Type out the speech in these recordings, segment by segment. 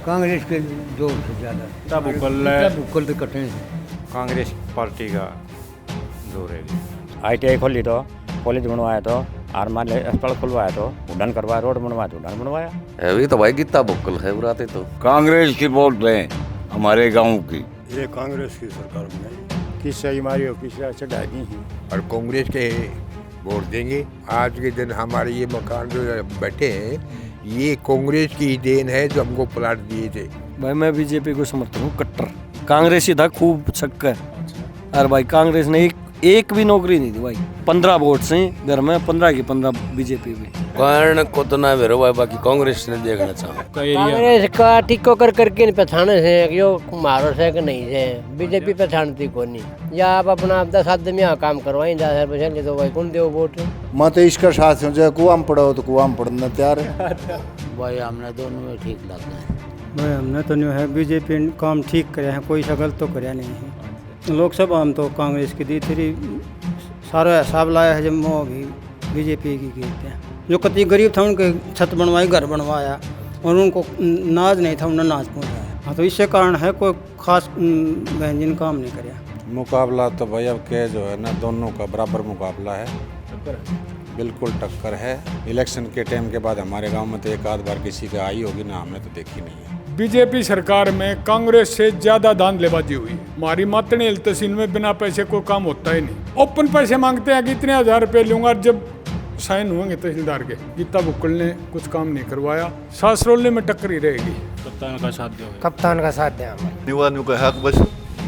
कांग्रेस के जोर से ज़्यादा। बुक्कल तो कटे हैं। कांग्रेस पार्टी का जोर है जी। ITI खोली तो कॉलेज बनवाया तो और मान ले अस्पताल खुलवाया तो उड़ान करवाया, रोड बनवाया तो उड़ान बनवाया। अभी तो भाई गीता बुक्कल है बुराते तो कांग्रेस की वोट दें हमारे गांव की। ये कांग्रेस की सरकार बनाई, किससे हमारी ऑफिस चढ़ा दी है और कांग्रेस के वोट देंगे। आज के दिन हमारे ये मकान जो बैठे हैं ये कांग्रेस की ही देन है जो हमको प्लाट दिए थे। भाई मैं बीजेपी को समर्थन हूँ कट्टर। कांग्रेस ही था खूब छक्का। अरे भाई कांग्रेस ने एक भी नौकरी नहीं दी भाई। 15 वोट से घर में 15 की 15 बीजेपी में। कारण को तो ना वेरो भाई, बाकी कांग्रेस ने देखना चाहो। कांग्रेस का टिको करके नहीं पहचाने से यो मारो से कि नहीं से बीजेपी पहचानती को नहीं। या आप अपना 10 आदमी यहाँ काम करवाएं 10,000 पैसे ले तो भाई कौन दे वोट। मैं तो इसका साथ हूँ, जो कुआं में पड़ो तो कुआं में पड़ना तैयार है। भाई हमने दोनों में ठीक लगता है। भाई हमने तो नहीं है, बीजेपी काम ठीक करे हैं, कोई सा गलत तो कराया नहीं है। लोकसभा हम तो कांग्रेस की दी थी, सारा हिसाब लाया है जब वो भी बीजेपी की कहते हैं। जो कति गरीब था उनके छत बनवाई, घर बनवाया और उनको नाज नहीं था उन्होंने नाज पहुँचाया। हाँ तो इससे कारण है कोई खास व्यंजन काम नहीं कराया। मुकाबला तो भाई अब के जो है ना दोनों का बराबर मुकाबला है, बिल्कुल टक्कर है। इलेक्शन के टाइम के बाद हमारे गांव में तो एक आध बार किसी का आई होगी ना, हमने तो देखी नहीं है। बीजेपी सरकार में कांग्रेस से ज्यादा धांधलेबाजी हुई। हमारी मातनी तहसील में बिना पैसे कोई काम होता ही नहीं। ओपन पैसे मांगते हैं कि इतने 1000 रुपये लूंगा, जब साइन हुएंगे तहसीलदार के। गीता बुक्कल ने कुछ काम नहीं करवाया। सासरोले में टक्कर ही रहेगी। कप्तान का साथ दो। कप्तान का साथ दें। निवान का हक बस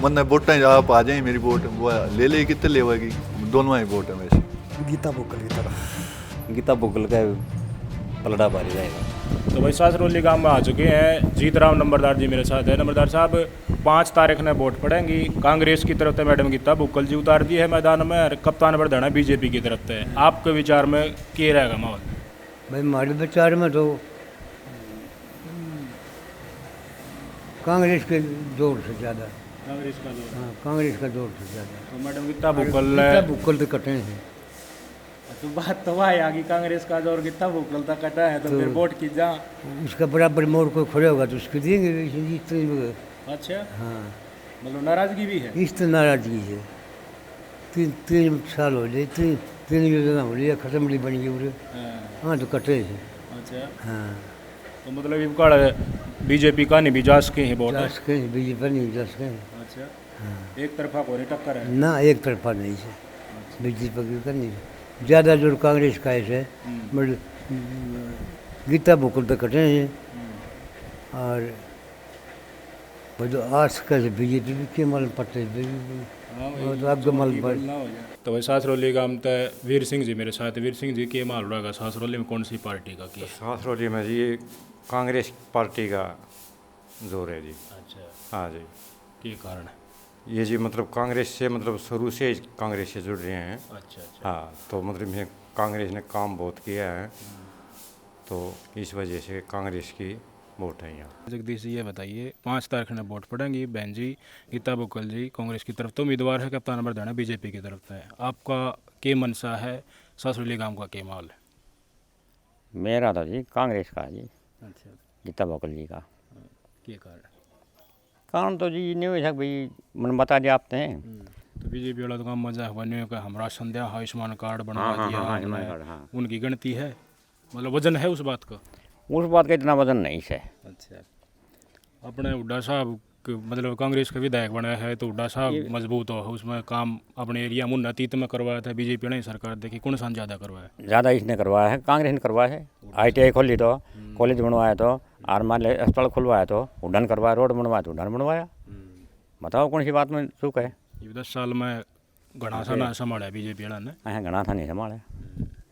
मन वोट आप आ जाए, मेरी वोट वो ले कितने लेवागी, दोनों ही वोट है वैसे। गीता बुक्कल की तरफ गीता बुक्कल का पलड़ा भारी जाएगा। तो भाई सासरोली गांव में आ चुके हैं। जीतराम नंबरदार जी मेरे साथ है। नंबरदार साहब 5 तारीख ने वोट पड़ेंगी। कांग्रेस की तरफ से मैडम गीता बुक्कल जी उतार दी है मैदान में और कप्तान वर्धना बीजेपी की तरफ से। आपके विचार में क्या रहेगा माहौल? भाई हमारे विचार में तो कांग्रेस के जोर से ज़्यादा। कांग्रेस का जोर। हाँ कांग्रेस का जोर से ज़्यादा। तो मैडम गीता बुक्कल तो कटे हैं। तो बात तो भाई आगे कांग्रेस का जोर गीता बुक्कल तक कटा है तो फिर वोट की जा उसका बराबर मोड़ कोई खड़े होगा तो उसको देंगे। अच्छा हाँ मतलब नाराजगी भी है। इस तो नाराजगी है। 3 साल हो गए, 3 योजना हो रही है, खत्म नहीं बन गई पूरे। हाँ तो कटे हैं। अच्छा हाँ तो मतलब ये बीजेपी का नहीं भी जास के हैं वोट। बीजेपी नहीं जा सके। अच्छा हाँ एक तरफा को नहीं टक्कर है ना, एक तरफा नहीं है। बीजेपी का नहीं ज़्यादा जोर कांग्रेस का है। मतलब गीता बुक्कल तो कटे हैं और जो आज का बीजेपी के मालूम पड़ते तो आपको मालूम पड़े। तो भाई सासरोली गांव तय वीर सिंह जी मेरे साथ। वीर सिंह जी के माल रहेगा सासरोली में कौन सी पार्टी का की? सासरोली में जी कांग्रेस पार्टी का जोर है जी। अच्छा हाँ जी। क्या कारण है ये जी? मतलब कांग्रेस से मतलब शुरू से कांग्रेस से जुड़ रहे हैं। अच्छा अच्छा हाँ तो मतलब ये कांग्रेस ने काम बहुत किया है तो इस वजह से कांग्रेस की वोट है यहाँ। जगदीश जी ये बताइए 5 तारीख ने वोट पड़ेंगी। बहन जी गीता बुक्कल जी कांग्रेस की तरफ तो उम्मीदवार है, कप्तान वर्धना बीजेपी की तरफ है। आपका क्या मनसा है? सासरोली गांव का क्या माहौल है? मेरा तो जी कांग्रेस का जी। अच्छा गीता बुक्कल जी का क्या कारण? कारण तो जी नहीं हो सक भाई मन बता दिया आपने। तो बीजेपी वाला तो काम मजा बने का हम राशन दिया, आयुष्मान कार्ड बनवा दिया। हाँ उनकी गिनती है, मतलब वजन है उस बात का? उस बात का इतना वजन नहीं है। अच्छा अपने हुड्डा साहब मतलब कांग्रेस का विधायक बनाया है तो हुड्डा साहब मजबूत हो उसमें काम अपने एरिया में अतीत में करवाया था। बीजेपी ने सरकार देखी कौन सा ज़्यादा करवाया? ज़्यादा इसने करवाया है, कांग्रेस ने करवाया है। ITI खोली तो कॉलेज बनवाया तो और मान ले अस्पताल खुलवाया तो उड़ान करवाया, रोड बनवाया तो उड़ान बनवाया। बताओ कौन सी बात में चूक है? 10 साल में घना सा ना संभाला बीजेपी ने। हाँ घना था नहीं संभाला।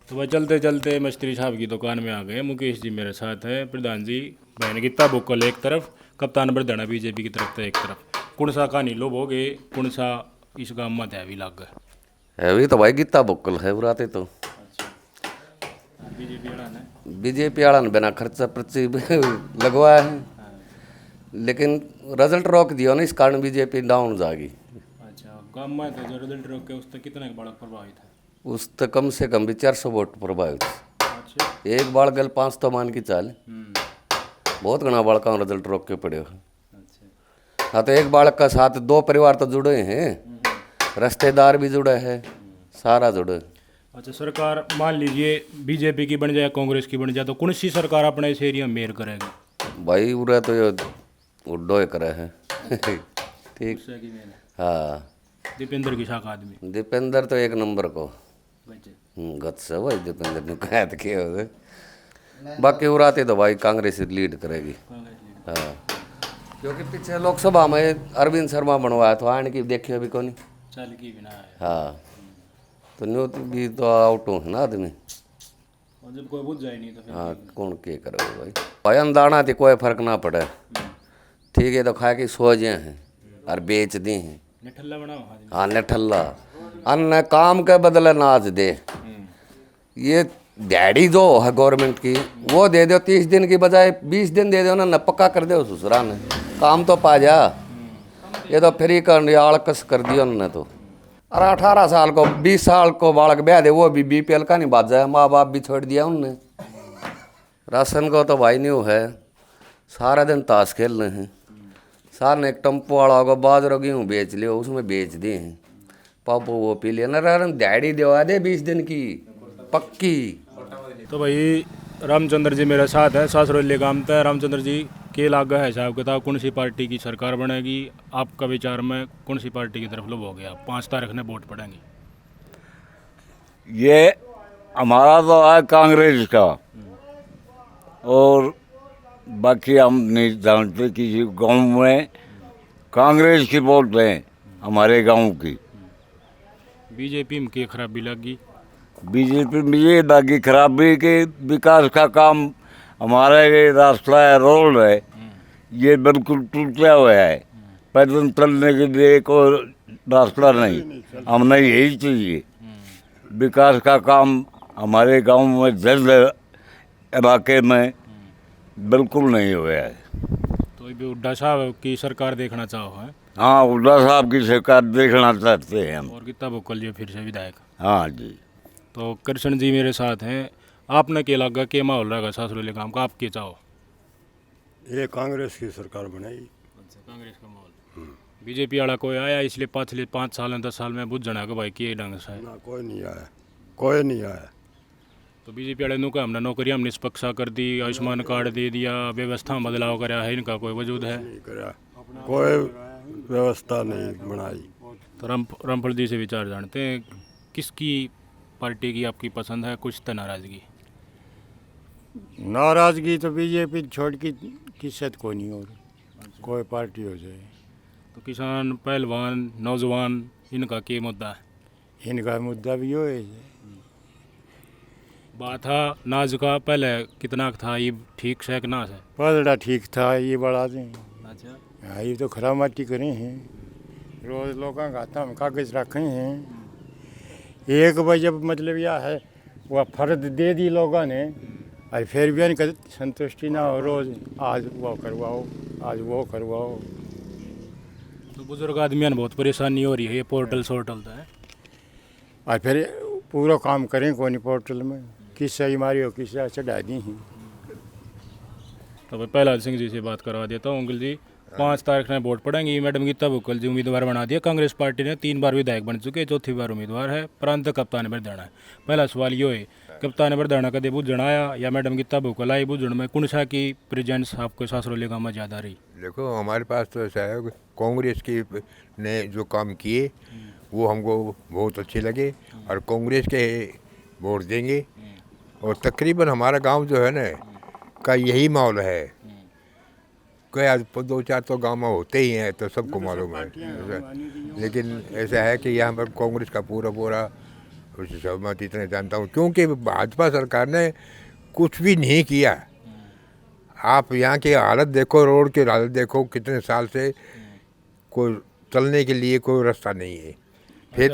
तो भाई चलते चलते मिस्त्री साहब की दुकान में आ गए। मुकेश जी मेरे साथ है, प्रधान जी, बहन गीता बुक्कल एक तरफ, कप्तान वर्धना बीजेपी की तरफ एक तरफ। कौन सा कहानी लोभ हो गए, कौन सा इस गाँव में भी लग गए? अभी तो भाई गीता बुक्कल है बुराते तो बीजेपी वाला ने बिना खर्चा पर्ची लगवाया है लेकिन रिजल्ट रोक दिया ना, इस कारण बीजेपी डाउन जाएगी। अच्छा गाँव में तो जो रिजल्ट रोक के उस तक कितने बड़ा प्रभावित है? उस तक कम से कम भी 400 वोट प्रभावित। अच्छा एक बार गल 5 तो मान की चाल बहुत घना बालक का रिजल्ट रोक के पड़े। हाँ तो एक बालक का साथ 2 परिवार तो जुड़े हैं, रिश्तेदार भी जुड़े हैं, सारा जुड़े। अच्छा, सरकार मान लीजिए बीजेपी की बन जाए, कांग्रेस की बन जाए, तो कौन सी सरकार अपने इस एरिया में मेयर करेगी? भाई उरे तो ये उड्डो ही करे हैं। ठीक। हाँ, दीपेंद्र की शाखा आदमी। दीपेंद्र तो एक नंबर को गत से भाई दीपेंद्र ने कहा था कि बाकी उड़ाते तो भाई कांग्रेस लीड करेगी। हाँ, क्योंकि पीछे लोकसभा में अरविंद शर्मा बनवाया तो आने की देखिए अभी कौन चल की बिना है। हाँ, तो न्यू भी तो आउट हो ना आदमी। और जब कोई बुझ जाए नहीं तो फिर हाँ, कौन के करेगा भाई। भाई अंदाना थी कोई फर्क ना पड़े, ठीक है, तो खा के सो जाए हैं और बेच दी हैं। निठल्ला बनाओ। हाँ, निठल्ला अन्य काम के बदले नाच दे। ये दिहाड़ी जो है गवर्नमेंट की वो दे दो 30 दिन की बजाय 20 दिन दे दो ना, पक्का कर दो ससुरा ने, काम तो पा जा। ये तो फ्री कर आलकस कर दिया उन्होंने तो। और 18 साल को 20 साल को बालक ब्याह दे, वो भी BPL का नहीं बात जाए, माँ बाप भी छोड़ दिया उनने। राशन को तो भाई नहीं है, सारा दिन ताश खेल रहे हैं। सार ने एक टेम्पो वाला होगा बाजरो गेहूँ बेच लियो, उसमें बेच दिए हैं, पापो वो पी लिया ना। दिहाड़ी दिवा दे 20 दिन की पक्की। तो भाई रामचंद्र जी मेरे साथ है, सासरोली गांव तय। रामचंद्र जी के लागा है हिसाब किताब, कौन सी पार्टी की सरकार बनेगी आपका विचार में, कौन सी पार्टी की तरफ लोग हो गया? 5 तारीख ने वोट पड़ेंगे। ये हमारा तो है कांग्रेस का, और बाकी हम नहीं जानते कि गांव में कांग्रेस की वोट है हमारे गांव की। बीजेपी में क्या खराबी लगी? बीजेपी में ये लगी खराबी कि विकास का काम हमारे रास्ता है, रोड है, ये बिल्कुल टूटा हुआ है। पैदल चलने के लिए कोई रास्ता नहीं, हमें यही चाहिए। विकास का काम हमारे गांव में जल्द इलाके में बिल्कुल नहीं हुआ है। तो ये भी हुड्डा साहब की सरकार देखना चाहो है? हाँ, हुड्डा साहब की सरकार देखना चाहते हैं हम। और कितना बुकल जी फिर से विधायक? हाँ जी। तो कृष्ण जी मेरे साथ हैं, आपने क्या लगा, क्या माहौल रहेगा सासरोली गांव का, आप क्या चाहो? ये कांग्रेस की सरकार बनाई। अच्छा, कांग्रेस का माहौल। बीजेपी वाला कोई आया इसलिए 5 साल 10 साल में बुझ जाना कि भाई किए ढंग से? ना, कोई नहीं आया, कोई नहीं आया। तो बीजेपी वाले का हमने नौकरियां हम निष्पक्षा कर दी, आयुष्मान कार्ड दे दिया, व्यवस्था में बदलाव कराया है, इनका कोई वजूद है? नहीं करा, कोई व्यवस्था नहीं बनाई। तो रामफल जी से विचार जानते हैं, किसकी पार्टी की आपकी पसंद है, कुछ तो नाराजगी? नाराजगी तो बीजेपी छोड़ की किस्सत कोई नहीं, और कोई पार्टी हो जाए। तो किसान, पहलवान, नौजवान, इनका क्या मुद्दा है? इनका मुद्दा भी हो है। बात था नाज का, पहले कितना था, ये ठीक से कि ना से? पलड़ा ठीक था, ये बढ़ा दें। अच्छा, हाँ, ये तो खराब माटी करे हैं, रोज लोगों का हाथ में कागज रखे हैं। एक बजे मतलब यह है वह फर्द दे दी लोगों ने, और फिर भी इनका संतुष्टि ना हो, रोज आज वो करवाओ, आज वो करवाओ। तो बुजुर्ग आदमियों ने बहुत परेशानी हो रही है, ये पोर्टल सोर्टल तो है, और फिर पूरा काम करें कौन पोर्टल में, किस्सा हमारी हो किस्सा चढ़ा दी हैं। तो भाई प्रहलाद सिंह जी से बात करवा देता हूँ। अंकल जी, 5 तारीख में वोट पड़ेंगी, मैडम गीता बुक्कल जी उम्मीदवार बना दिया। कांग्रेस पार्टी ने 3 बार विधायक बन चुके, चौथी बार उम्मीदवार है, प्रांत कप्तान बरदाना है। पहला सवाल ये है, कप्तान बरदाना कदे बुझण आया या मैडम गीता बुक्कल आई बुझण में, कौन सा की प्रेजेंस आपको सासरोली गाँव में ज़्यादा रही? देखो, हमारे पास तो ऐसा है, कांग्रेस की ने जो काम किए वो हमको बहुत अच्छे लगे, और कांग्रेस के वोट देंगे। और तकरीबन हमारा गांव जो है ना का यही माहौल है। कोई आज 2-4 तो गाँव में होते ही हैं, तो सबको मालूम है। लेकिन ऐसा है कि यहाँ पर कांग्रेस का पूरा मैं इतना जानता हूँ, क्योंकि भाजपा सरकार ने कुछ भी नहीं किया। आप यहाँ की हालत देखो, रोड की हालत देखो, कितने साल से कोई चलने के लिए कोई रास्ता नहीं है। फिर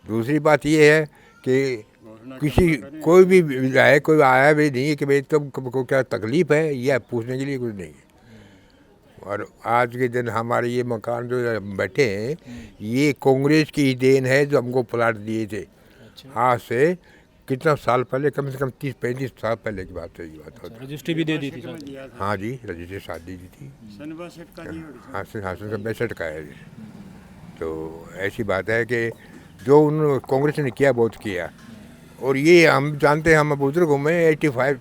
दूसरी बात ये है कि कोई भी विधायक कोई आया भी नहीं है कि भाई तुमको क्या तकलीफ है, यह पूछने के लिए कुछ नहीं है। और आज के दिन हमारे ये मकान जो बैठे हैं, ये कांग्रेस की देन है, जो हमको प्लाट दिए थे आज से कितना साल पहले, कम से कम 30-35 साल पहले की बात है, ये बात होती। रजिस्ट्री भी दे दी थी सर। हाँ जी, रजिस्ट्री शादी दी थी। हाँ सन 62 का है। तो ऐसी बात है कि जो उन कांग्रेस ने किया बहुत किया, और ये हम जानते हैं, हम बुजुर्ग हूँ, मैं 85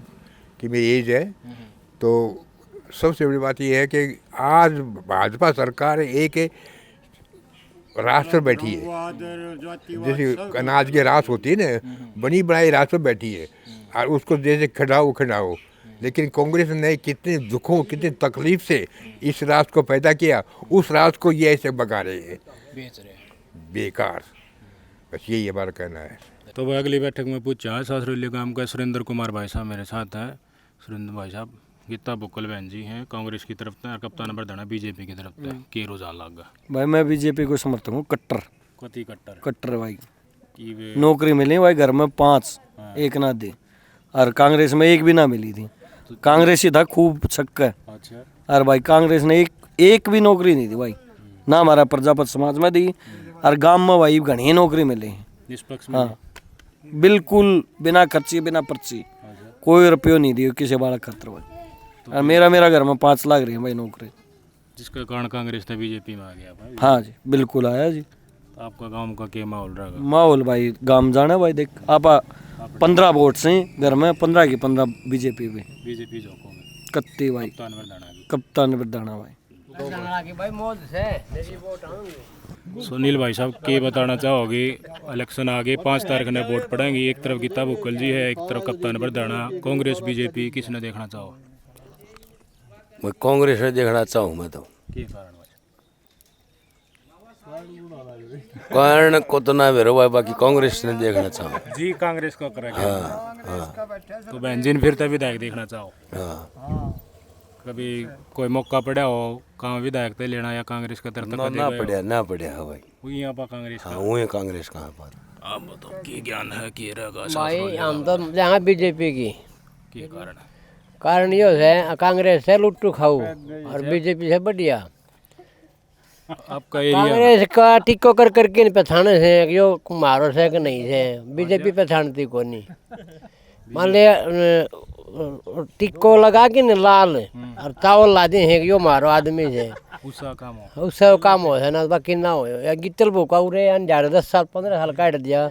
की मेरी एज है। तो सबसे बड़ी बात ये है कि आज भाजपा सरकार एक रास पर बैठी है, जैसे अनाज की रास होती है ना, बनी बनाई रास पर बैठी है, और उसको जैसे खिलाओ। लेकिन कांग्रेस ने कितने दुखों, कितने तकलीफ से इस रास को पैदा किया, उस रास को ये ऐसे बगा रहे हैं, बेच रहे हैं बेकार। बस यही हमारा कहना है। तो वह अगली बैठक में पूछा है सासरोली गांव का सुरेंद्र कुमार भाई साहब मेरे साथ है। सुरेंद्र भाई साहब, गीता बुक्कल बहन जी हैं कांग्रेस की तरफ से और कप्तान बरदाना बीजेपी की तरफ से, के रुझान लग गया? भाई मैं बीजेपी को समर्थक हूँ, कट्टर कति कट्टर भाई। की वे नौकरी मिली भाई घर में 5, एक ना दे, और कांग्रेस में एक भी ना मिली थी। कांग्रेस ही था खूब छक्का। अच्छा। और भाई कांग्रेस ने एक भी नौकरी नहीं दी भाई, ना हमारा प्रजापत समाज में दी, और गांव में भाई घनी नौकरी मिली। निष्पक्ष। हाँ बिल्कुल, बिना खर्ची बिना पर्ची, कोई रुपये नहीं दिए किसी बालक खतर भाई। और मेरा घर में 5 लाख रही है भाई नौकरी, जिसका कारण कांग्रेस ने बीजेपी में आ गया भाई। हाँ जी बिल्कुल आया जी। तो आपका गांव का क्या माहौल रहेगा? माहौल भाई गांव जाना भाई, देख आप 15 वोट से घर में 15 की 15 बीजेपी पे, बीजेपी जोको में कत्ती भाई, कप्तान बरदाना भाई। सुनील भाई साहब के बताना चाहोगे, इलेक्शन आगे 5 तारीख ने वोट पड़ेंगे, एक तरफ गीता बुक्कल जी है, एक तरफ कप्तान बरदाना, कांग्रेस बीजेपी किसने देखना चाहो? मैं कांग्रेस में देखना चाहूँ। मैं तो कारण को तो ना बेरो भाई, बाकी कांग्रेस ने देखना चाहूँ जी। कांग्रेस को करेगा। हाँ। तो बहन जी ने फिर तभी विधायक देखना चाहो? हाँ। कभी कोई मौका पड़ा हो कहाँ विधायक ते लेना या कांग्रेस का तरफ ना पड़े हाँ भाई, वही यहाँ पर कांग्रेस। हाँ वही कांग्रेस कहाँ पर। आप बताओ की ज्ञान है कि रहेगा भाई? हम तो यहाँ बीजेपी की कारण कारण ये है, कांग्रेस से लुट्टू खाऊ और बीजेपी से बढ़िया। आपका एरिया कांग्रेस का टिक्को कर करके नहीं पहचाने से यो मारो से कि नहीं से, बीजेपी पहचानती को नहीं। मान लिया टिक्को लगा के न लाल और चावल ला दे हैं यो मारो आदमी से, उससे काम हो है ना, बाकी ना हो। या गितल भूखा उरे अनजारे 10 साल 15 साल काट दिया,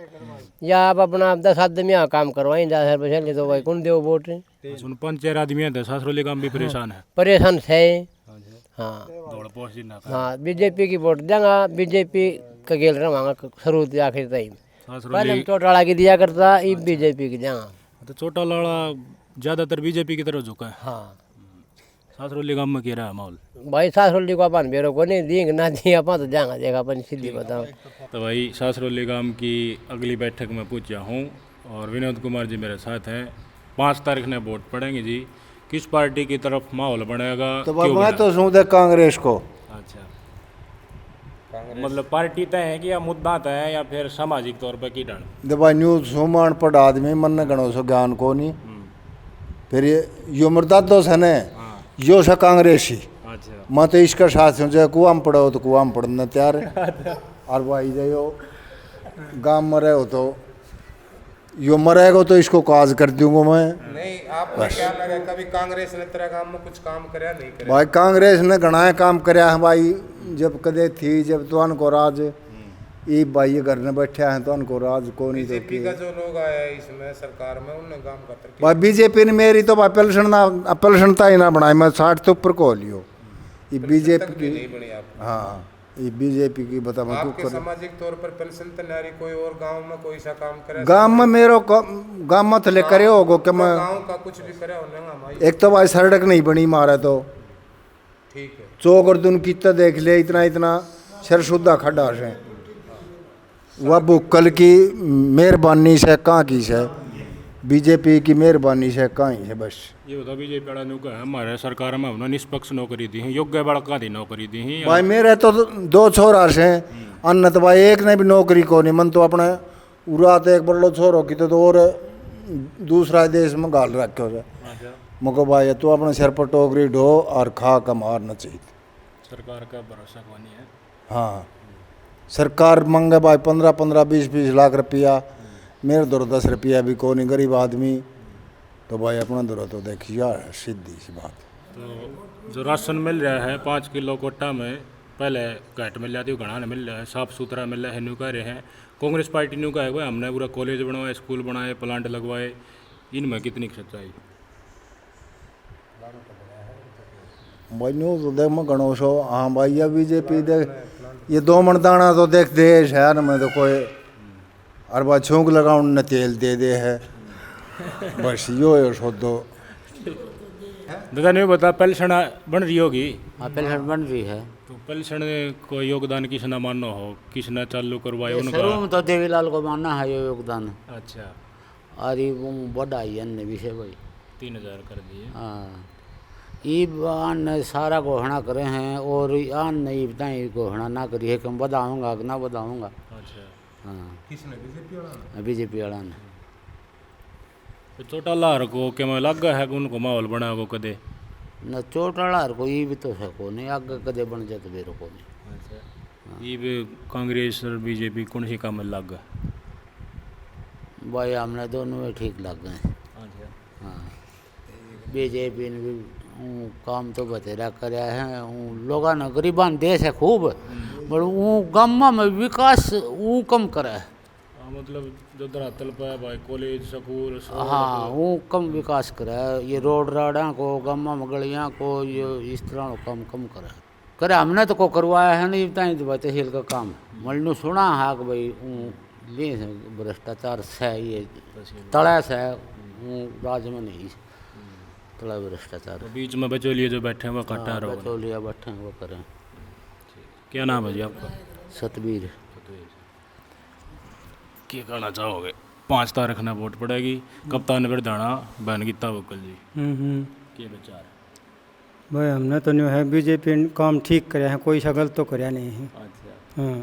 या आप अपना 10 आदमी यहाँ काम करवाएं 10,000 रुपये ले तो भाई कौन दे वोट? सुन 5-4 आदमी है, सासरोली गांव भी परेशान है। परेशान है। हाँ हाँ, बीजेपी की वोट देंगा, बीजेपी का खेल रहा शुरू से आखिर तक। पहले हम चौटाला की दिया करता, अब बीजेपी की देंगा। तो चौटाला ज़्यादातर बीजेपी की तरफ झुका है। हाँ। सासरोली गांव में क्या रहा माहौल? भाई सासरोली को अपन बेरो को नहीं दी ना दी, अपन तो जाएंगे देखा अपन सीधी बताओ। तो भाई सासरोली गांव की अगली बैठक में पूछा हूँ, और विनोद कुमार जी मेरे साथ हैं। 5 तारीख ने वोट पड़ेंगे जी, किस पार्टी की तरफ माहौल बनेगा? तो मैं तो सुन दे कांग्रेस को। अच्छा, मतलब पार्टी तय है कि या मुद्दा तय है या फिर सामाजिक तौर पर की डाल? दे भाई न्यूज सुमान पढ़ आदमी मन ने गणो सो ज्ञान को नहीं, फिर यो मरदादो से ने यो सा कांग्रेस ही। अच्छा। मैं तो इसका साथ हूँ, जो कुआं पढ़ो तो कुआं पढ़ना तैयार है। और भाई जो गाँव में रहे हो तो यो मरेगा तो इसको काज कर दूंगा मैं। नहीं आपको क्या लगा कभी कांग्रेस ने तेरा गांव में कुछ काम कराया नहीं कराया? भाई कांग्रेस ने घना काम कराया है भाई, जब कदे थी जब तो उनको राज ये भाई ये घर में बैठे हैं तो उनको राज को नहीं। बीजेपी का जो लोग आया इसमें सरकार में उन्होंने काम करते भाई बीजेपी ने मेरी तो भाई पेंशन ही ना बनाई, मैं 60 तो ऊपर को लियो। ये बीजेपी की नहीं बनी आप? हाँ ये बीजेपी की बता मैं आपके सामाजिक तौर पर पेंशन तो नारी कोई और गांव में कोई सा काम करे? गांव में मेरो गांव में थले करे होगो कि मैं गांव का कुछ भी करे हो। एक तो भाई सड़क नहीं बनी मारा तो ठीक है, चौक और तुम कितना देख ले, इतना सरसुद्धा खड्डा से वह बुक्कल की मेहरबानी से कहाँ की से, बीजेपी की मेहरबानी से कहाँ है। बस ये बताओ बीजेपी वाला नुका है हमारे सरकार में उन्होंने निष्पक्ष नौकरी दी है, योग्य बड़का दी नौकरी दी है भाई। मेरे तो 2 छोरा से अन्न तो भाई एक ने भी नौकरी को नहीं, मन तो अपने उरा तो एक बड़ो छोरो की तो और दूसरा देश में गाल रखे हो मुको भाई तू अपने सिर पर टोकरी ढो और खा का मारना चाहिए। सरकार का भरोसा कौन है? हाँ सरकार मंगे भाई 15-15 20-20 लाख रुपया मेरे दर 10 रुपया भी को नहीं गरीब आदमी, तो भाई अपना दर तो देखिए यार, सीधी सी बात। तो जो राशन मिल रहा है 5 किलो कोटा में, पहले घट मिल जाती है, घना नहीं मिल रहा है, साफ सुथरा मिल रहा है, न्यू कह रहे हैं। कांग्रेस पार्टी न्यू कहा है हमने पूरा कॉलेज बनवाए, स्कूल बनाए, प्लांट लगवाए, इनमें कितनी सच्चाई? भाई न्यू तो देख मैं गणोश हो, हाँ भाई ये बीजेपी देख, ये 2 मन दाना तो देख दे शहर में तो कोई अरबा छूक लगा उनने तेल दे दे है, बस यो है सो दो। दादा ने बता पेंशन बन रही होगी? हाँ पेंशन बन रही है। तो पेंशन को योगदान किसने मानो हो, किसने चालू करवाया उनका? शुरू में तो देवीलाल को माना है ये योगदान। अच्छा। अरे वो बढ़ाई अन्य विषय भाई 3000 कर दिए। हाँ ये आन सारा घोषणा करे हैं और आन नहीं बताए घोषणा ना करी है कि मैं बताऊँगा कि ना बताऊँगा। अच्छा। हाँ किसने? बीजेपी वाला? बीजेपी वाला ने। तो चौटाला को क्या मैं लग है कि उनको माहौल बना को कदे? न चौटाला को ये भी तो है को नहीं, आगे कदे बन जाते बेरो को नहीं। अच्छा। ये भी कांग्रेस और बीजेपी कौन सी काम में लग गए? भाई हमने दोनों में ठीक लग गए। अच्छा। हाँ बीजेपी ने भी काम तो बतेरा कराया है, लोगों ने गरीबान देश है खूब, पर वो गाँव में विकास वो कम करा है। मतलब जो धरातल पर भाई कॉलेज स्कूल हाँ वो कम विकास करा है, ये रोड राड़ा को गाँव में गलियाँ को ये इस तरह कम करा है। करे हमने तो को करवाया है नहीं बताएं तो तहसील का काम मलनू सुना है कि भाई ले भ्रष्टाचार से ये तड़ा से राज्य में नहीं तड़ा भ्रष्टाचार। तो बीच में बचौलिए जो बैठे हैं वो कटा रहो। बचौलिया बैठे हैं वो करें। क्या नाम है जी आपका? सतबीर। क्या कहना चाहोगे? 5 तारीख ना वोट पड़ेगी, कप्तान बरदाना बहन गीता बुक्कल जी, क्या विचार है? भाई हमने तो नहीं है बीजेपी ने काम ठीक करे हैं, कोई सा गलत तो कराया नहीं है। अच्छा। हाँ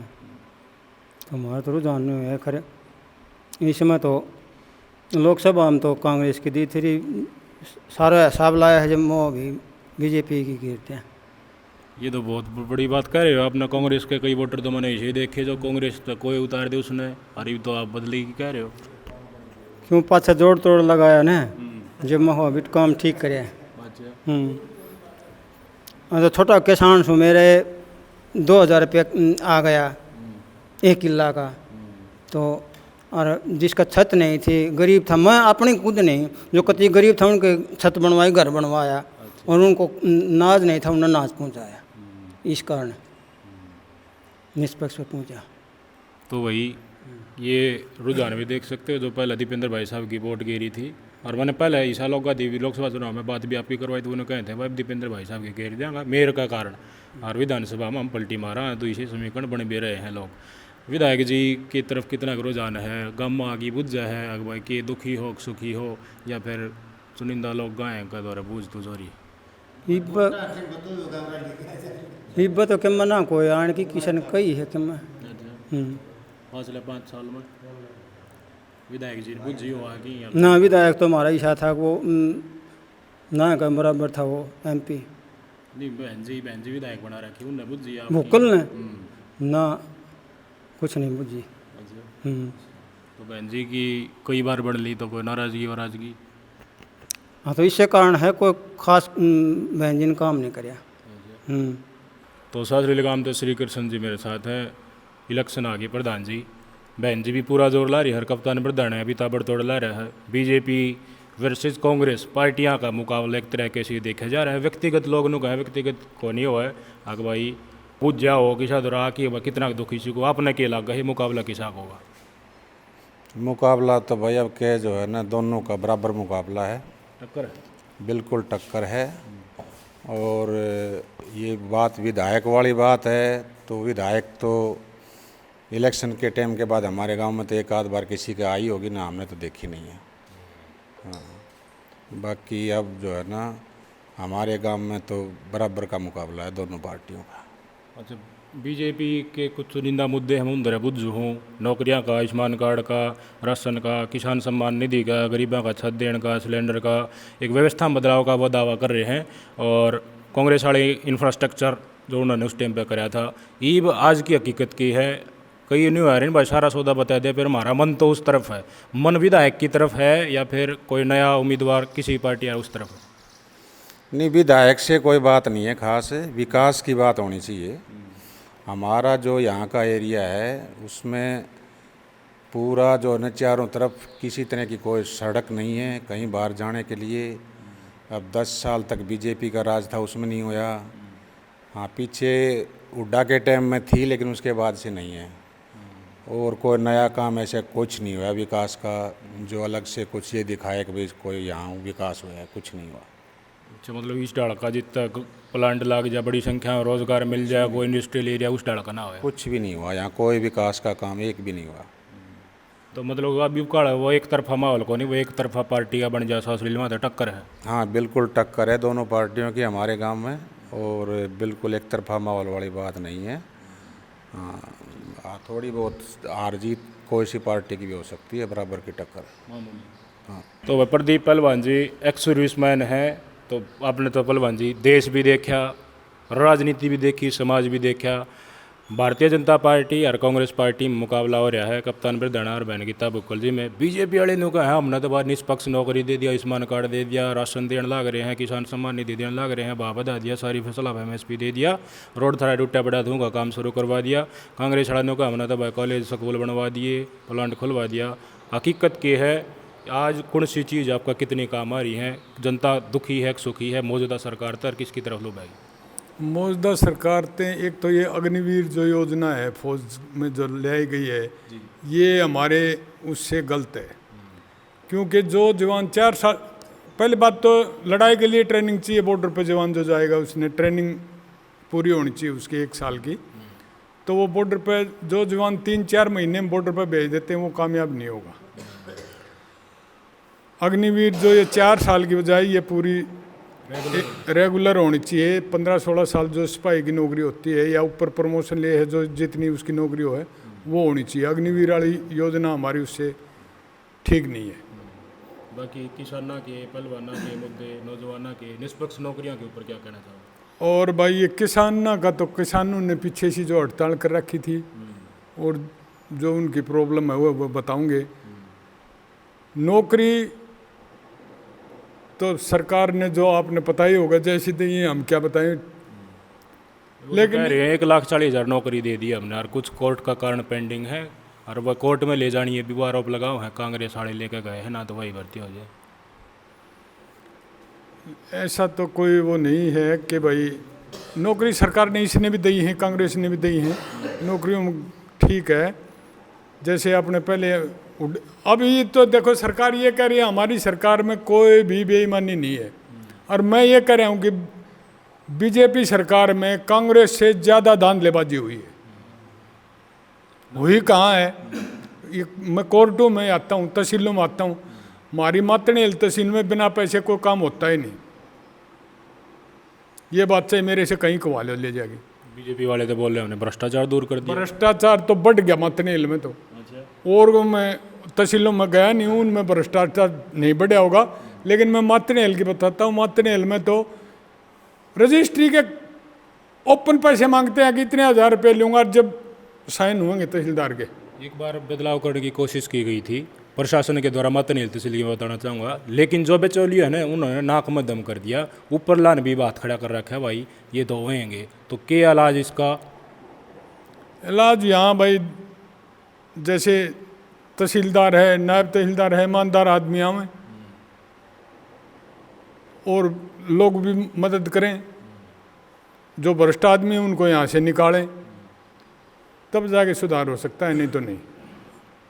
तो हमारा तो रुझान नहीं है खरे, इसमें तो लोकसभा हम तो कांग्रेस की दी थी, सारा हिसाब लाया है जब वो भी बीजेपी की गिरते हैं। ये तो बहुत बड़ी बात कह रहे हो आपने। कांग्रेस के कई वोटर तो मैंने इसे देखे जो कांग्रेस तो कोई उतार दे उसने, अरे तो आप बदली की कह रहे हो क्यों? पाछा जोड़ तोड़ लगाया ना जब मैं अभी काम ठीक करे। तो छोटा किसान सु मेरे 2000 रुपये आ गया 1 किला का, तो और जिसका छत नहीं थी गरीब था, मैं अपनी खुद नहीं, जो कति गरीब था उनके छत बनवाई, घर बनवाया, और उनको नाज नहीं था उन्होंने नाज पहुँचाया, इस कारण निष्पक्ष पहुँचा। तो वही ये रुझान भी देख सकते हो जो पहले दीपेंद्र भाई साहब की वोट गिरी थी, और मैंने पहले ईसा लोग का लोकसभा चुनाव में बात भी आपकी करवाई, तो उन्होंने कहे थे भाई दीपेंद्र भाई साहब की घेर देंगे मेयर का कारण, और विधानसभा में हम पलटी मारा तो इसी समीकरण बने भी रहे हैं लोग। विधायक जी की तरफ कितना रुझान है, गम आगे बुझ है अगर भाई कि दुखी हो सुखी हो, या फिर चुनिंदा लोग गाय का द्वारा बूझ तो जोरी हिब्बत तो क्या ना कोई आने की किशन कही है क्या? फासले 5 साल में विधायक जी बुझी हो आगे ना, विधायक तो हमारा ईसा था वो ना का बराबर था वो MP नहीं, बहन जी विधायक बना रखी उन्हें बुझी भुक्कल ने ना कुछ नहीं बुझी। तो बहन जी की कई बार बढ़ ली तो कोई नाराजगी। हाँ तो इससे कारण है कोई खास बहन जी ने काम नहीं कराया। तो सासरी लगाम तो श्री कृष्ण जी मेरे साथ है, इलेक्शन आ गई प्रधान जी, बहन जी भी पूरा जोर ला रही है, हर कप्तान प्रधान है अभी ताबड़तोड़ ला रहा है। बीजेपी वर्सेस कांग्रेस पार्टियां का मुकाबला एक तरीके से देखा जा रहा है, व्यक्तिगत लोगों का है, व्यक्तिगत को नहीं हुआ है। अगर भाई पूछ जाओ किसा दौरा कि कितना दुखी को आपने क्या लगा है मुकाबला किसा होगा? मुकाबला तो भाई अब के जो है ना दोनों का बराबर मुकाबला है, टक्कर है, बिल्कुल टक्कर है। और ये बात विधायक वाली बात है, तो विधायक तो इलेक्शन के टाइम के बाद हमारे गांव में तो एक आध बार किसी का आई होगी ना, हमने तो देखी नहीं है। हाँ बाकी अब जो है ना हमारे गांव में तो बराबर का मुकाबला है दोनों पार्टियों का। अच्छा, बीजेपी के कुछ चुनिंदा मुद्दे हम उन बुझ हूँ, नौकरियां का, आयुष्मान कार्ड का, राशन का, किसान सम्मान निधि का, गरीबों का छत देने का, सिलेंडर का, एक व्यवस्था में बदलाव का वो दावा कर रहे हैं। और कांग्रेस वाले इंफ्रास्ट्रक्चर जो उन्होंने उस टाइम पे कराया था, ये आज की हकीकत की है कई नहीं आ रहे भाई, सारा सौदा बता दिया, फिर हमारा मन तो उस तरफ है। मन विधायक की तरफ है या फिर कोई नया उम्मीदवार किसी पार्टी है उस तरफ? नहीं, विधायक से कोई बात नहीं है, खास विकास की बात होनी चाहिए। हमारा जो यहाँ का एरिया है उसमें पूरा जो है चारों तरफ किसी तरह की कोई सड़क नहीं है कहीं बाहर जाने के लिए। अब 10 साल तक बीजेपी का राज था, उसमें नहीं होया। हाँ, पीछे हुड्डा के टाइम में थी लेकिन उसके बाद से नहीं है। और कोई नया काम ऐसे कुछ नहीं हुआ विकास का जो अलग से कुछ ये दिखाए कि भाई कोई यहाँ विकास हुआ है, कुछ नहीं हुआ। अच्छा, मतलब इस डाल का जितना प्लांट लग जाए, बड़ी संख्या में रोजगार मिल जाए, कोई इंडस्ट्रियल एरिया उस डाल का ना हो? कुछ भी नहीं हुआ यहाँ, कोई विकास का काम एक भी नहीं हुआ। तो मतलब अभी का वो एक तरफा माहौल को नहीं, वो एक तरफा पार्टी का बन जाए सासुल में तो टक्कर है? हाँ, बिल्कुल टक्कर है दोनों पार्टियों की हमारे गांव में, और बिल्कुल एक तरफा माहौल वाली बात नहीं है। हाँ, थोड़ी बहुत हार जीत कोई सी पार्टी की भी हो सकती है, बराबर की टक्कर। हाँ। तो वह प्रदीप पहलवान जी एक्स सर्विसमैन है, तो आपने तो पहलवान जी देश भी देखा, राजनीति भी देखी, समाज भी देखा। भारतीय जनता पार्टी और कांग्रेस पार्टी में मुकाबला हो रहा है कप्तान बिरधाना और बहन गीता बुक्कल जी में। बीजेपी वाले ने कहा हमने तो बाद निष्पक्ष नौकरी दे दिया, आयुष्मान कार्ड दे दिया, राशन देने लग रहे हैं, किसान सम्मान निधि देने लग रहे हैं, भाव बढ़ा दिया, सारी फसल अब MSP दे दिया, रोड थोड़ा टूटा बड़ा दूंगा काम शुरू करवा दिया। कांग्रेस वाले ने कहा हमने तो भाई कॉलेज स्कूल बनवा दिए, प्लांट खुलवा दिया। हकीकत ये है आज कौन सी चीज़ आपका कितनी काम आ रही है? जनता दुखी है, सुखी है? मौजूदा सरकार तर किसकी तरफ लो भाई? मौजूदा सरकार ते एक तो ये अग्निवीर जो योजना है फौज में जो लाई गई है, ये हमारे उससे गलत है। क्योंकि जो जवान 4 साल, पहली बात तो लड़ाई के लिए ट्रेनिंग चाहिए, बॉर्डर पे जवान जो जाएगा उसने ट्रेनिंग पूरी होनी चाहिए उसकी 1 साल की। तो वो बॉर्डर पे जो जवान 3-4 महीने में बॉर्डर पे भेज देते हैं वो कामयाब नहीं होगा। अग्निवीर जो ये 4 साल की बजाय ये पूरी रेगुलर होनी चाहिए। 15-16 साल जो सिपाही की नौकरी होती है या ऊपर प्रमोशन ले है जो जितनी उसकी नौकरी हो है वो होनी चाहिए। अग्निवीर वाली योजना हमारी उससे ठीक नहीं है। बाकी किसाना के, पहलवाना के मुद्दे, नौजवाना के, निष्पक्ष नौकरियों के ऊपर क्या कहना चाहोगे? और भाई ये किसाना का तो किसानों ने पीछे से जो हड़ताल कर रखी थी और जो उनकी प्रॉब्लम है वो बताऊंगे। नौकरी तो सरकार ने जो आपने पता ही होगा, जैसे तो ये हम क्या बताएं, लेकिन 1,40,000 नौकरी दे दी हमने और कुछ कोर्ट का कारण पेंडिंग है और वह कोर्ट में ले जानी है। भी आरोप लगाओ है कांग्रेस वाले लेके गए हैं ना, तो वही भर्ती हो जाए। ऐसा तो कोई वो नहीं है कि भाई नौकरी सरकार ने इसने भी दी है, कांग्रेस ने भी दी है नौकरियों में, ठीक है। जैसे आपने पहले अभी तो देखो सरकार ये कह रही है हमारी सरकार में कोई भी बेईमानी नहीं है, और मैं ये कह रहा हूँ कि बीजेपी सरकार में कांग्रेस से ज़्यादा धांधलेबाजी हुई है। हुई कहाँ है? मैं कोर्टों में आता हूँ, तहसीलों में आता हूँ, हमारी मातनेल तहसील में बिना पैसे कोई काम होता ही नहीं। ये बात से मेरे से कहीं कवा ले जाएगी। बीजेपी वाले तो बोल रहे हैं हमने भ्रष्टाचार दूर कर दिया। भ्रष्टाचार तो बढ़ गया मातनेल में तो, और मैं तहसीलों में गया नहीं हूँ, उनमें भ्रष्टाचार नहीं बढ़िया होगा, लेकिन मैं मातनेल की बताता हूँ। मातनेल में तो रजिस्ट्री के ओपन पैसे मांगते हैं कि इतने 1000 रुपये लूँगा, जब साइन होंगे तहसीलदार के। एक बार बदलाव करने की कोशिश की गई थी प्रशासन के द्वारा, मातनेल तहसील की बताना चाहूँगा, लेकिन जो बिचौलिया है ना उन्होंने नाक में दम कर दिया, ऊपर लान भी बात खड़ा कर रखा है भाई ये तो होएंगे। तो क्या इलाज इसका? इलाज यहाँ भाई जैसे तहसीलदार है, नायब तहसीलदार है, ईमानदार आदमी आवें और लोग भी मदद करें, जो भ्रष्ट आदमी है उनको यहाँ से निकालें, तब जाके सुधार हो सकता है, नहीं तो नहीं।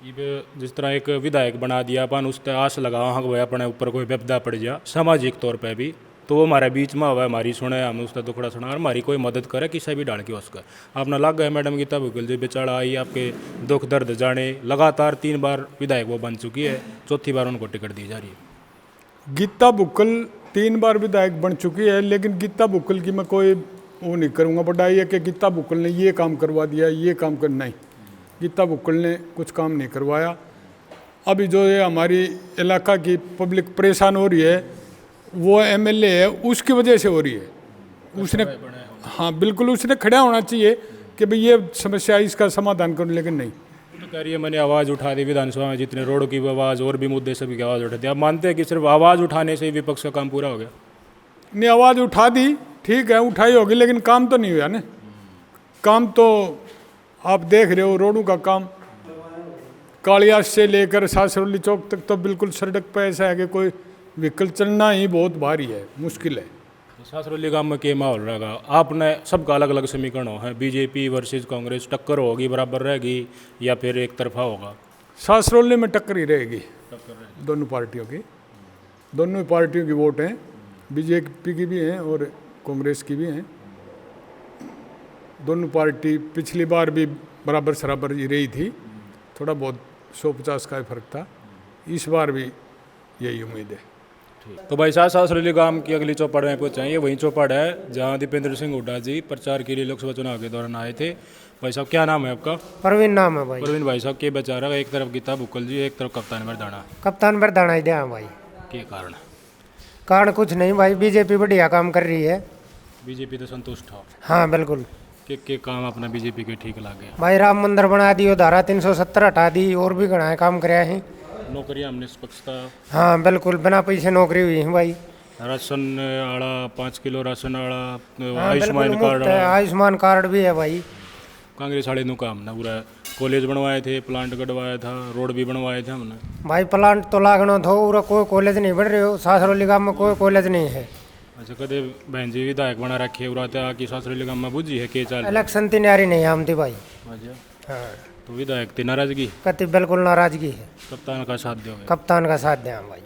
ये जिस तरह एक विधायक बना दिया अपन, उस पर आस लगाओ हाँ भाई अपने ऊपर कोई विपदा पड़ जा सामाजिक तौर पे भी, तो वो हमारे बीच में हुआ, हमारी सुने, हम उसका दुखड़ा सुना और हमारी कोई मदद करे किसी भी डाल के उसका। आपने लग गए मैडम गीता बुक्कल जी बेचारा आई, आपके दुख दर्द जाने, लगातार 3 बार विधायक वो बन चुकी है, 4थी बार उनको टिकट दी जा रही है। गीता बुक्कल 3 बार विधायक बन चुकी है, लेकिन गीता बुक्कल की मैं कोई वो नहीं करूँगा बटाई है कि गीता बुक्कल ने ये काम करवा दिया, ये काम कर, नहीं, गीता बुक्कल ने कुछ काम नहीं करवाया। अभी जो ये हमारी इलाका की पब्लिक परेशान हो रही है, वो MLA है उसकी वजह से हो रही है। उसने, हाँ बिल्कुल, उसने खड़ा होना चाहिए कि भाई ये समस्या है, इसका समाधान करूँ, लेकिन नहीं। तो कह रही है मैंने आवाज़ उठा दी विधानसभा में, जितने रोड की आवाज़ और भी मुद्दे सभी की आवाज़ उठा दी। आप मानते हैं कि सिर्फ आवाज़ उठाने से ही विपक्ष का काम पूरा हो गया? नहीं, आवाज़ उठा दी, ठीक है, उठाई होगी, लेकिन काम तो नहीं हुआ ना। काम तो आप देख रहे हो, रोडों का काम कालियास से लेकर सासरौली चौक तक तो बिल्कुल सड़क पर ऐसा है कि कोई व्हीकल चलना ही बहुत भारी है, मुश्किल है। सासरौली गांव में क्या माहौल रहेगा? आपने सबका अलग अलग समीकरण है, बीजेपी वर्सेस कांग्रेस, टक्कर होगी, बराबर रहेगी या फिर एक तरफा होगा? सासरौली में टक्कर ही रहेगी दोनों पार्टियों की। दोनों पार्टियों की वोट हैं, बीजेपी की भी हैं और कांग्रेस की भी हैं। दोनों पार्टी पिछली बार भी बराबर सराबर ही रही थी, थोड़ा बहुत 150 का फर्क था। इस बार भी यही उम्मीद है। तो भाई साहब, सासरौली गांव की अगली चौपाड़ में पहुंचाएंगे। वहीं चौपाड़ है जहां दीपेंद्र सिंह हुड्डा जी प्रचार के लिए लोकसभा चुनाव के दौरान आए थे। भाई साहब, क्या नाम है आपका? परवीन नाम है भाई। परवीन भाई साहब, के बेचारा एक तरफ गीता बुक्कल जी, एक तरफ कप्तान मर्दाना। कप्तान मर्दाना ही दिया भाई। के कारण? कारण कुछ नहीं भाई, बीजेपी बढ़िया काम कर रही है। बीजेपी तो संतुष्ट हो? हाँ बिल्कुल। के काम अपना बीजेपी के ठीक लगे? भाई राम मंदिर बना दियो, धारा 370 हटा दी, और भी घना काम कराया है। नौकरियां हमने निष्पक्षता? हाँ बिल्कुल, बिना पैसे नौकरी हुई है भाई। राशन आड़ा 5 किलो राशन आड़ा, हाँ, आयुष्मान कार्ड, आयुष्मान कार्ड भी है भाई। कांग्रेस वाले नु काम ना पूरा कॉलेज बनवाए थे, प्लांट कटवाया था, रोड भी बनवाए थे हमने। भाई प्लांट तो लागनो थो, पूरा कोई कॉलेज नहीं बन रहे हो। सासरौली गांव में कोई कॉलेज नहीं है। अच्छा, कदे बहन जी विधायक बना रखे उराते आके सासरौली गांव में बुझी है के चाल? इलेक्शन तैयारी नहीं हम थी भाई। अच्छा, हाँ। तो विधायक की नाराजगी? कति बिल्कुल नाराजगी है। कप्तान का साथ दोगे? कप्तान का साथ दें भाई।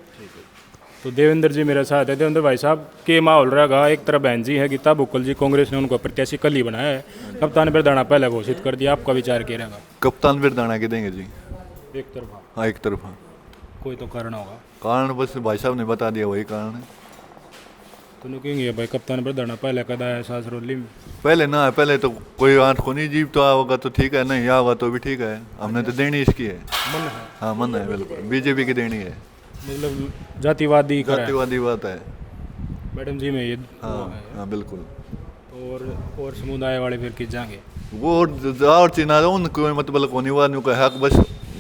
तो देवेंद्र जी मेरे साथ है। देवेंद्र भाई साहब, के माहौल रहेगा? एक तरफ बहन जी है गीता बुक्कल जी, कांग्रेस ने उनको प्रत्याशी कल ही बनाया है, कप्तान बिरदाना पहले घोषित कर दिया। आपका विचार क्या रहेगा? कप्तान बिरदाना के देंगे जी। एक तरफा? हाँ, एक तरफा। कोई तो कारण होगा? कारण बस भाई साहब ने बता दिया, वही कारण है। तो नुकेंगे भाई, कप्तान बिरदाना पहले कदा है सासरौली में? पहले ना, पहले तो कोई आंख को नहीं, जीव तो होगा तो ठीक है, नहीं होगा तो भी ठीक है। हमने तो देनी इसकी है। मन है? हाँ मन है, बिल्कुल बीजेपी की देनी है। मतलब जातिवादी जातिवादी बात है मैडम जी में ये। हाँ बिल्कुल। और समुदाय वाले फिर किस जाएंगे? वो और चिन्ह उनको मतलब कोनी वालों का हक बस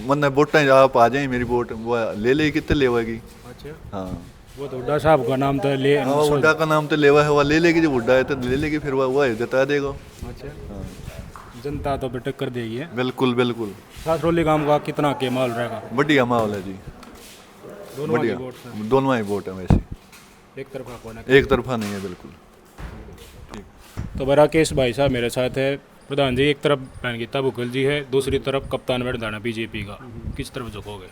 मन वोटा आप आ जाए, मेरी वोट वो ले कितने लेवागी। अच्छा, हाँ वो तो हुड्डा साहब का नाम तो ले, हाँ हुड्डा का नाम तो लेवा है, वो ले लेगी। जब हुड्डा है तो ले लेगी, फिर वो जता देगा। अच्छा, जनता तो बेटक कर देगी है? बिल्कुल बिल्कुल। सासरौली गांव का कितना के माहौल रहेगा? बढ़िया माहौल है जी, बढ़िया। दोनों ही वोट है वैसे, एक तरफा कौन है? एक तरफा नहीं है, बिल्कुल। तो बड़ा केस भाई साहब मेरे साथ है। प्रधान जी, एक तरफ बहन गीता बुक्कल जी है, दूसरी तरफ कप्तान मर्दाना बीजेपी का, किस तरफ झुकोगे?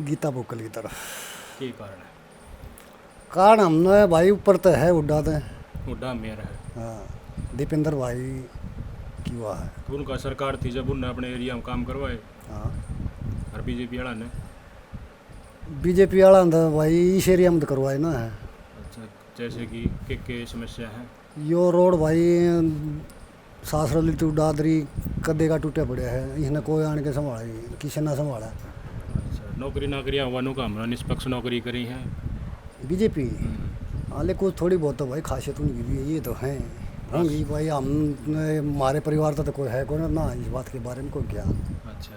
गीता बुक्कल की तरफ। क्या कारण है? कारण हमने भाई ऊपर तो है हुड्डा तो, हुड्डा मेरा है। हाँ, दीपेंद्र भाई की हुआ है। तो उनका सरकार थी जब उन्होंने अपने एरिया में काम करवाए। हाँ, और बीजेपी वाला ने? बीजेपी वाला तो भाई इस एरिया में तो करवाए ना है। अच्छा, जैसे कि के समस्या है? यो रोड भाई सासरौली टू दादरी कदे का टूटे पड़े है, इसने कोई आने के संभाला, किसी ना संभाला। अच्छा, नौकरी नाकरियाँ वालों का हमने निष्पक्ष नौकरी करी है बीजेपी। हाँ, लेकिन कुछ थोड़ी बहुत तो भाई खासियत उनकी भी है, ये तो हैं होंगी भाई। हम हमारे परिवार तो कोई है कोई ना इस बात के बारे में कोई क्या। अच्छा,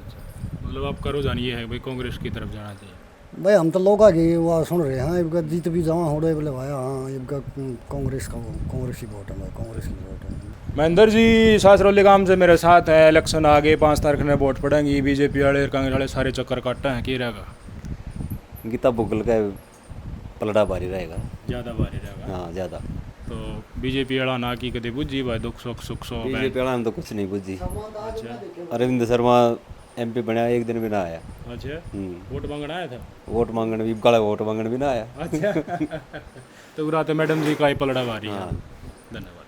मतलब आपका रुझान ये है भाई कांग्रेस की तरफ जाना चाहिए? भाई हम तो लोग आगे वो सुन रहे हैं, इनका जीत भी जमा हो रहे बोले भाई। हाँ, इनका कांग्रेस का कांग्रेस की वोट है भाई, कांग्रेस की वोट है। महेंद्र जी, सासरौली गांव से मेरे साथ है। इलेक्शन आगे 5 तारीख में वोट पड़ेंगी, बीजेपी वाले कांग्रेस वाले सारे चक्कर काटते हैं, क्या रहेगा? गीता बुक्कल का पलड़ा भारी रहेगा, ज़्यादा भारी रहेगा। हाँ ज़्यादा। तो बीजेपी वाला ना की कदे बुझी भाई, दुख सुख सो? बीजेपी वाला ने तो कुछ नहीं बुझी। अरविंद शर्मा MP बनया, एक दिन भी ना आया। अच्छा, वोट मांगना आया था? वोट मांगने भी काला, वोट मांगने भी ना आया। अच्छा तो रात मैडम जी का ही पलड़ा भारी है। धन्यवाद।